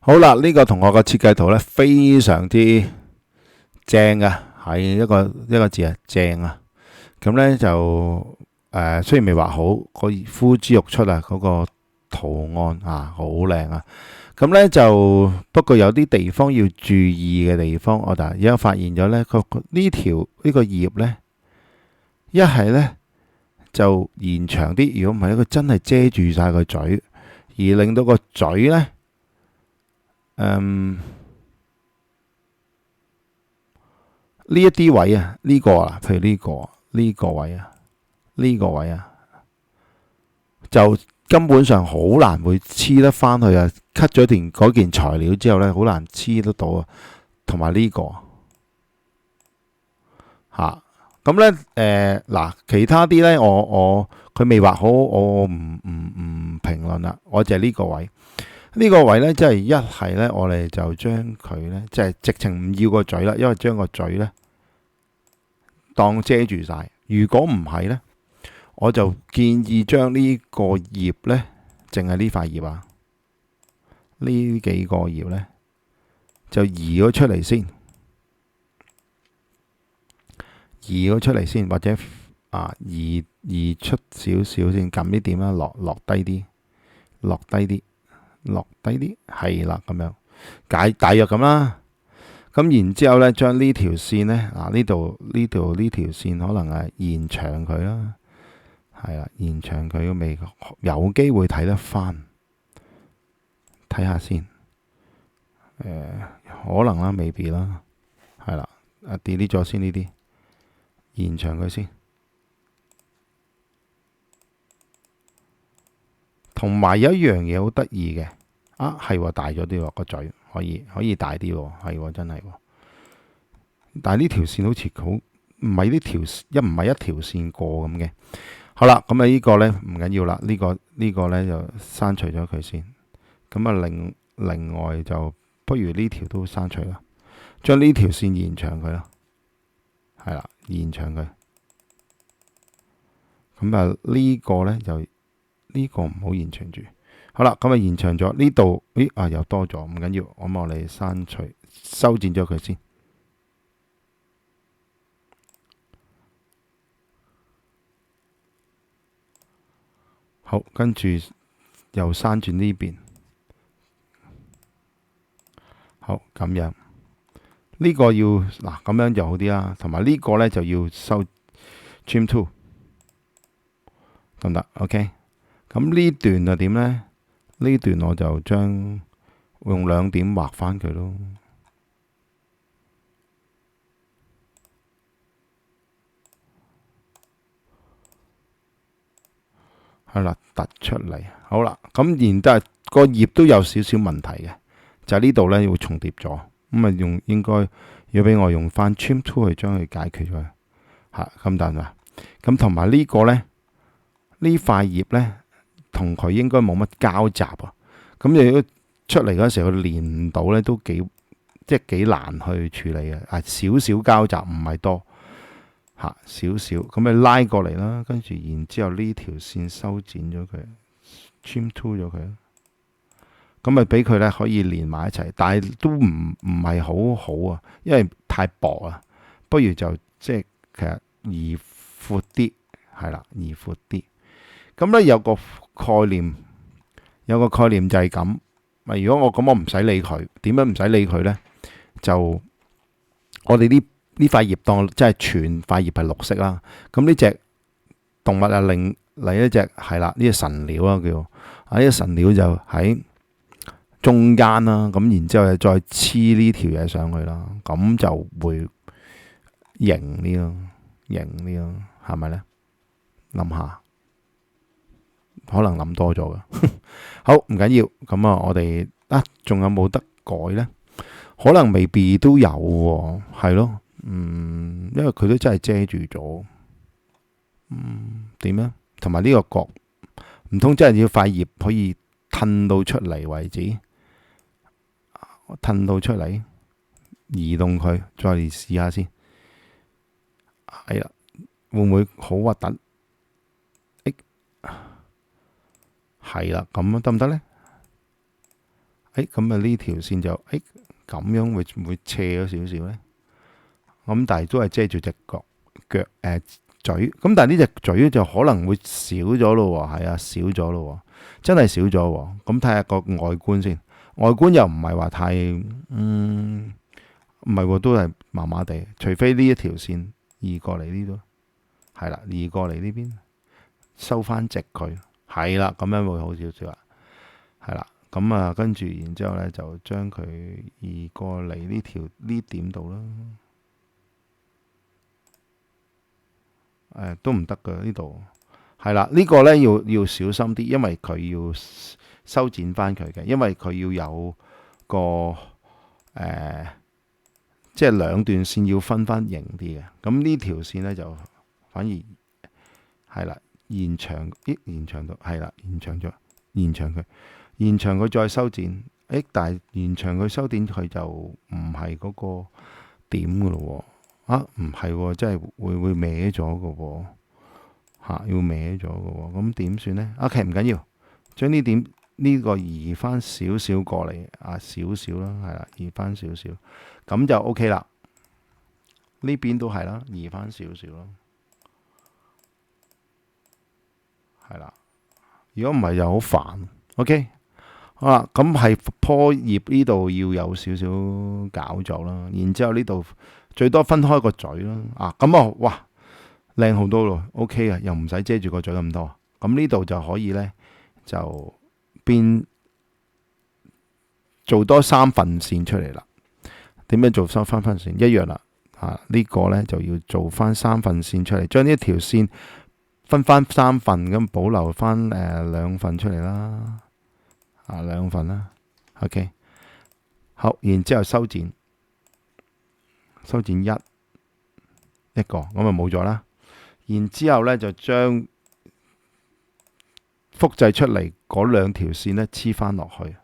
好啦，呢個同學嘅設計圖呢，非常之正啊，係一個字啊，正啊。咁呢就雖然未畫好，可以呼之欲出啊，嗰個圖案啊，好靚啊。咁呢就不過有啲地方要注意嘅地方，我而家發現咗呢，呢個葉呢，一係呢就延長啲，如果唔係，佢真係遮住晒個嘴，而令到個嘴呢，呢一啲位啊，呢個啊，譬如呢個位啊，呢個位啊，就根本上好難會黐得翻去啊！cut 咗嗰件材料之後呢，好難黐得到啊。同埋呢個嚇，咁呢，嗱，其他啲呢，佢未畫好，我唔評論啦。我就係呢個位，呢個位呢，即係一係呢，我哋就將佢呢，即係直情唔要個嘴啦，因為將個嘴呢當遮住晒。如果唔係呢，我就建議將呢個葉呢，淨係呢塊葉啊，呢幾個葉呢，就移咗出嚟先，或者移出少少先，撳呢點啦，落低啲，係啦，咁樣大約咁啦。咁然之後呢，將呢條線呢，呢度呢條線可能係延長佢啦，係啦，延長佢都未有機會睇得翻，睇下先，可能啦，未必啦，係啦，delete 咗先呢啲，延長佢先。同埋有一樣嘢好得意嘅，係喎，大咗啲喎，個嘴可以大啲喎，係喎，真係喎。但係呢條線好似好唔係呢條唔係一條線過咁嘅。好啦，咁啊呢個呢唔緊要啦，呢個呢就刪除咗佢先。咁啊另外就不如呢條都刪除啦，將呢條線延長佢啦，係啦，延長佢。咁啊呢個呢就呢個唔好延長住。好啦，咁啊延長咗呢度，又多咗，唔緊要，我哋刪除修剪咗佢先。好，跟住又刪住呢邊。好，咁樣呢個要咁樣就好啲啦。同埋呢個呢就要收 Trim To 得唔得？OK。咁呢段就點呢？呢段我就將用2點畫翻佢咯。係啦，突出嚟。好啦，咁然之後個葉都有少少問題嘅，就係呢度呢會重疊咗。咁啊應該要俾我用翻 Trim To 去將佢解決咗。咁得啦。咁同埋呢個呢，呢塊葉呢，同佢應該冇乜交集啊。咁如果出嚟嗰時候，佢連到呢都幾難去處理嘅。少少交集，唔係多。少少，咁咪拉過嚟啦，跟住然之後呢條線修剪咗佢，Trim To 咗佢，咁咪俾佢呢可以連埋一齊，但係都唔係好好啊，因為太薄啊，不如就其實移闊啲，係啦，移闊啲。咁呢有個概念就係咁。如果我唔使理佢，點樣唔使理佢呢？就我哋呢塊葉當即係全塊葉係綠色啦。咁呢隻動物另一隻係啦，呢隻神鳥啊叫呢隻神鳥就喺中間啦。咁然之後再黐呢條嘢上去啦，咁就會型啲咯，係咪呢？諗下，可能諗多咗噶。好，唔緊要。咁我哋仲有冇得改呢？可能未必都有喎，係咯。因為佢都真係遮住咗。點呢？同埋呢個角，唔通真係要塊葉可以褪到出嚟為止？褪到出嚟，移動佢，再嚟試下先。係啦，會唔會好核突？係啦，咁得唔得呢？咁啊呢條線就咁樣會唔會斜咗少少呢？咁但係都係遮住隻腳嘴，咁但係呢隻嘴就可能會少咗咯喎，係啊，少咗咯喎，真係少咗喎。咁睇下個外觀先，外觀又唔係話太唔係喎，都係麻麻地，除非呢一條線移過嚟呢度，係啦，移過嚟呢邊收翻直佢，係啦，咁樣會好少少啦，係啦。咁啊，跟住然之後咧，就將佢移過嚟呢點度啦。都唔得噶呢度，係啦，呢個呢要小心啲，因為佢要修剪翻佢嘅，因為佢要有個即係兩段線要分翻型啲嘅。咁呢條線呢，就反而係啦，延長到係啦，延長佢再修剪。但係延長佢修剪佢就唔係嗰個點噶咯喎。唔係喎，真係會歪咗嘅喎，要歪咗嘅喎，咁點算呢？OK，唔緊要，將呢個移翻少少過嚟，少少啦，係啦，移翻少少，咁就 OK 啦。呢邊都係啦，移翻少少咯，係啦。如果唔係就好煩。OK，好啦，咁係棵葉呢度要有少少搞作啦，然之後呢度最多分開個嘴啦。咁哇，靚好多咯，OK 啊，又唔使遮住個嘴咁多。咁呢度就可以呢，就變做多三份線出嚟啦。點樣做三分線？一樣啦。呢個呢就要做翻三份線出嚟，將呢一條線分翻三份，咁保留翻兩份出嚟啦。兩份啦。OK，好，然之後修剪一個，咁就冇咗啦。然之後呢，就將複製出嚟嗰兩條線呢黐翻落去，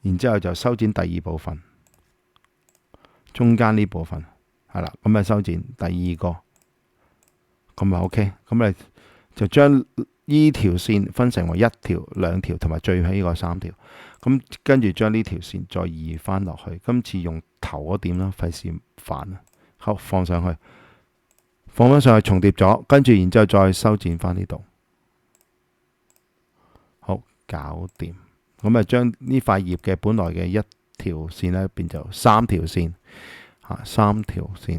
然之後就修剪第二部分，中間呢部分係啦，咁啊修剪第二個，咁啊 OK，咁啊就將呢條線分成為一條、兩條同埋最尾嗰三條，咁跟住將呢條線再移翻落去，今次用頭嗰點啦，費事煩啊。好，放上去，放翻上去重疊咗，跟住然之後再修剪翻呢度，好，搞掂。咁啊將呢塊葉嘅本來嘅一條線咧變就三條線，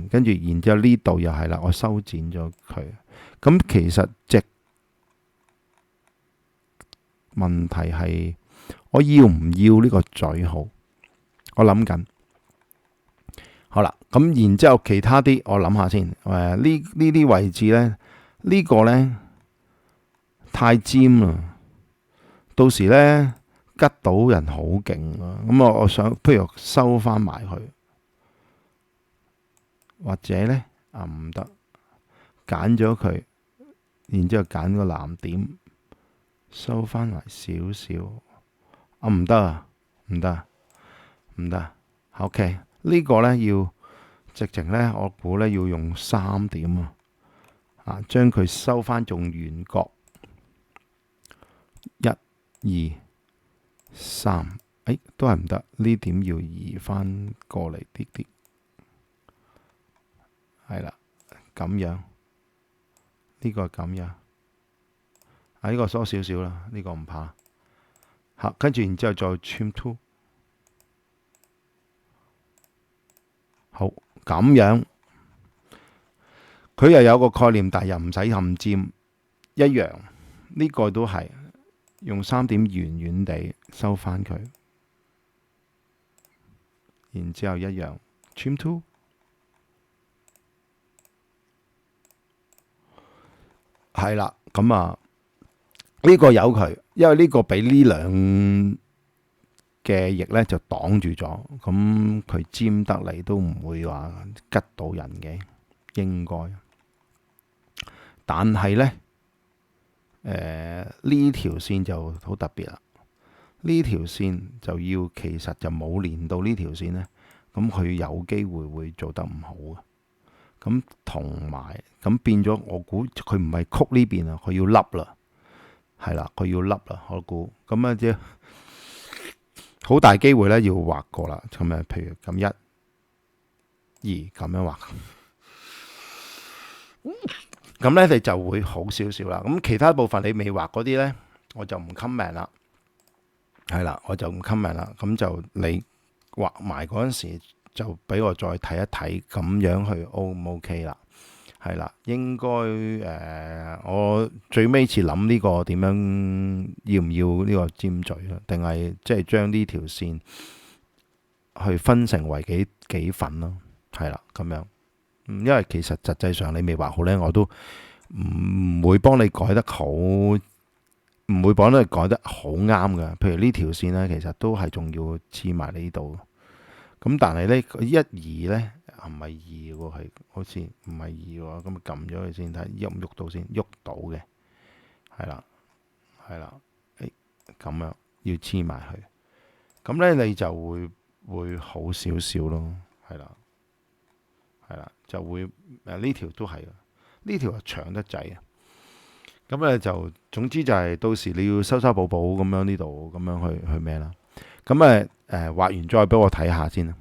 跟住然之後呢度又係啦，我修剪咗佢。咁其實隻問題係我要唔要呢個嘴好？我諗緊。好啦，咁然之後其他啲我諗下先。呢啲位置呢，呢個呢太尖啦，到時呢，吉到人好勁啊。咁我想不如收翻埋佢，或者呢，唔得，揀咗佢，然之後揀個藍點，收翻埋少少。唔得啊，唔得。OK，呢個呢要直情呢，我估呢要用3點將佢收翻做圓角。1、2、3，都係唔得，呢點要移翻過嚟啲啲，係啦，咁樣，呢個係咁樣，呢個疏少少啦，呢個唔怕。跟住然之後再 trim to， 好，咁樣，佢又有個概念，但係又唔使咁尖，一樣，呢個都係用3點圓圓地收翻佢，然之後一樣 trim to， 係啦，咁呢個有佢，因為呢個俾呢兩嘅翼呢就擋住咗，咁佢尖得嚟都唔會話吉到人嘅，應該。但係呢，呢條線就好特別啦。呢條線就要其實就冇連到呢條線呢，咁佢有機會會做得唔好嘅。咁同埋咁變咗，我估佢唔係曲呢邊啊，佢要凹啦。係啦，佢要凹啦，我估咁啊，即係好大機會咧要畫過啦。咁啊，譬如咁一、二咁樣畫，咁咧你就會好少少啦。咁其他部分你未畫嗰啲咧，我就唔 comment 啦。係啦，我就唔 comment 啦。咁就你畫埋嗰陣時，就俾我再睇一睇，咁樣去 O 唔 OK 啦？係啦，應該我最尾次諗呢個點樣要唔要呢個尖嘴啊？定係即係將呢條線去分成為幾份咯？係啦，咁樣。因為其實實際上你未畫好呢，我都唔會幫你改得好，唔會幫你改得好啱㗎。譬如呢條線呢，其實都係仲要黐埋呢度。咁但係呢，一二呢，唔係二喎，係好似唔係二喎。咁撳咗佢先睇，喐唔喐到先？喐到嘅，係啦，係啦，咁樣要黐埋佢。咁呢，你就會好少少咯，係啦，係啦，就會呢條都係，呢條係長得滯啊。咁咧就總之就係到時你要修修補補咁樣呢度咁樣去咩啦。咁畫完再俾我睇下先啦。